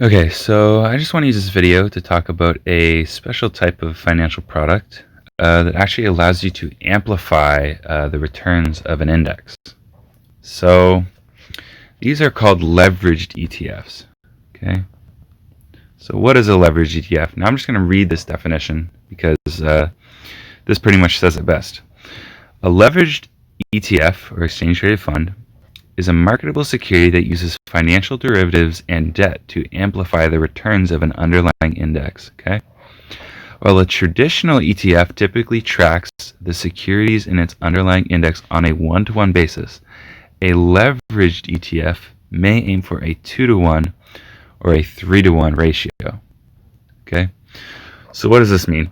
Okay, so I just want to use this video to talk about a special type of financial product that actually allows you to amplify the returns of an index. So these are called leveraged ETFs. Okay, so what is a leveraged ETF? Now I'm just going to read this definition because this pretty much says it best. A leveraged ETF, or exchange traded fund, is a marketable security that uses financial derivatives and debt to amplify the returns of an underlying index. Okay? While a traditional ETF typically tracks the securities in its underlying index on a one-to-one basis, a leveraged ETF may aim for a 2-to-1 or a 3-to-1 ratio. Okay? So what does this mean?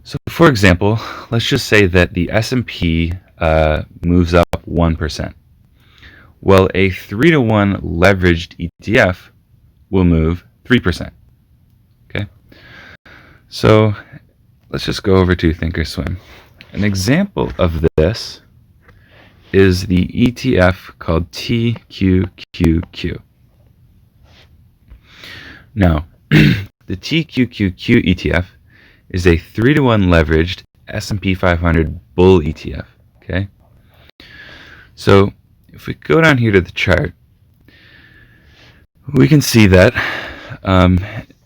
So for example, let's just say that the S&P moves up 1%. Well, a 3-to-1 leveraged ETF will move 3%. Okay? So let's just go over to Thinkorswim. An example of this is the ETF called TQQQ. Now, the TQQQ ETF is a 3-to-1 leveraged S&P 500 bull ETF. Okay? So if we go down here to the chart, we can see that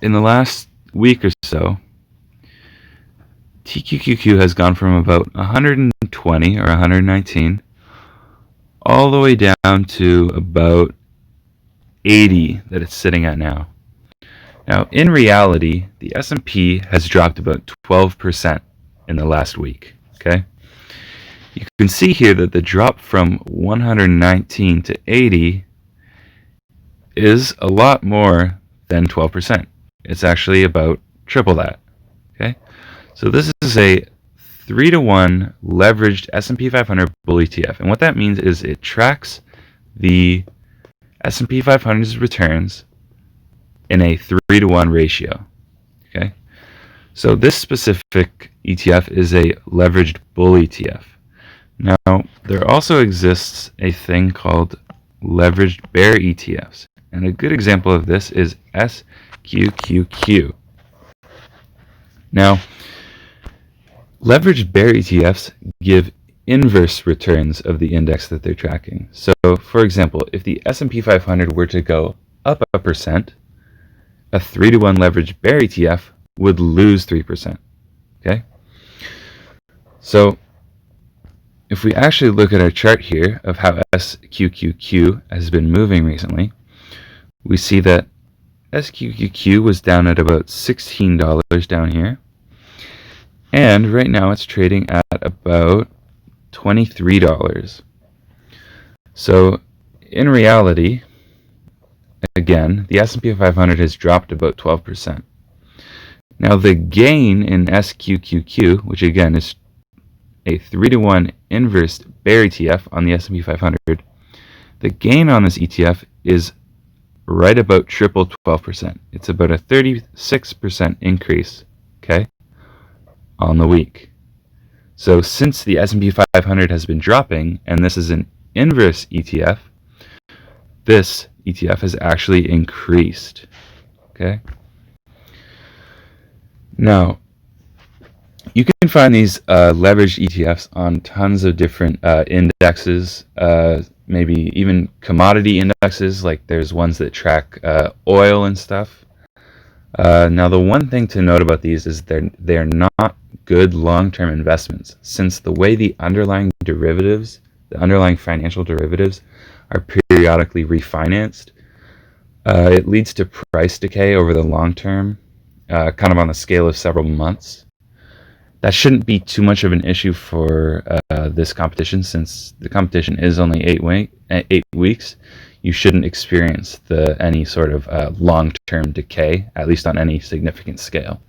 in the last week or so, TQQQ has gone from about 120 or 119 all the way down to about 80 that it's sitting at now. Now, in reality, the S&P has dropped about 12% in the last week. Okay? You can see here that the drop from 119 to 80 is a lot more than 12%. It's actually about triple that. Okay? So this is a 3-to-1 leveraged S&P 500 bull ETF. And what that means is it tracks the S&P 500's returns in a 3-to-1 ratio. Okay? So this specific ETF is a leveraged bull ETF. Now, there also exists a thing called leveraged bear ETFs. And a good example of this is SQQQ. Now, leveraged bear ETFs give inverse returns of the index that they're tracking. So, for example, if the S&P 500 were to go up 1%, a 3-to-1 leveraged bear ETF would lose 3%. Okay? So, if we actually look at our chart here of how SQQQ has been moving recently, we see that SQQQ was down at about $16 down here. And right now it's trading at about $23. So in reality, again, the S&P 500 has dropped about 12%. Now the gain in SQQQ, which again is a 3-to-1 inverse bear ETF on the S&P 500, the gain on this ETF is right about triple 12%. It's about a 36% increase, okay, on the week. So since the S&P 500 has been dropping, and this is an inverse ETF, this ETF has actually increased, okay? Now, you can find these leveraged ETFs on tons of different indexes, maybe even commodity indexes, like there's ones that track oil and stuff. Now, the one thing to note about these is they're not good long-term investments, since the way the underlying derivatives, the underlying financial derivatives, are periodically refinanced, it leads to price decay over the long term, kind of on a scale of several months. That shouldn't be too much of an issue for this competition, since the competition is only 8 weeks. You shouldn't experience any sort of long-term decay, at least on any significant scale.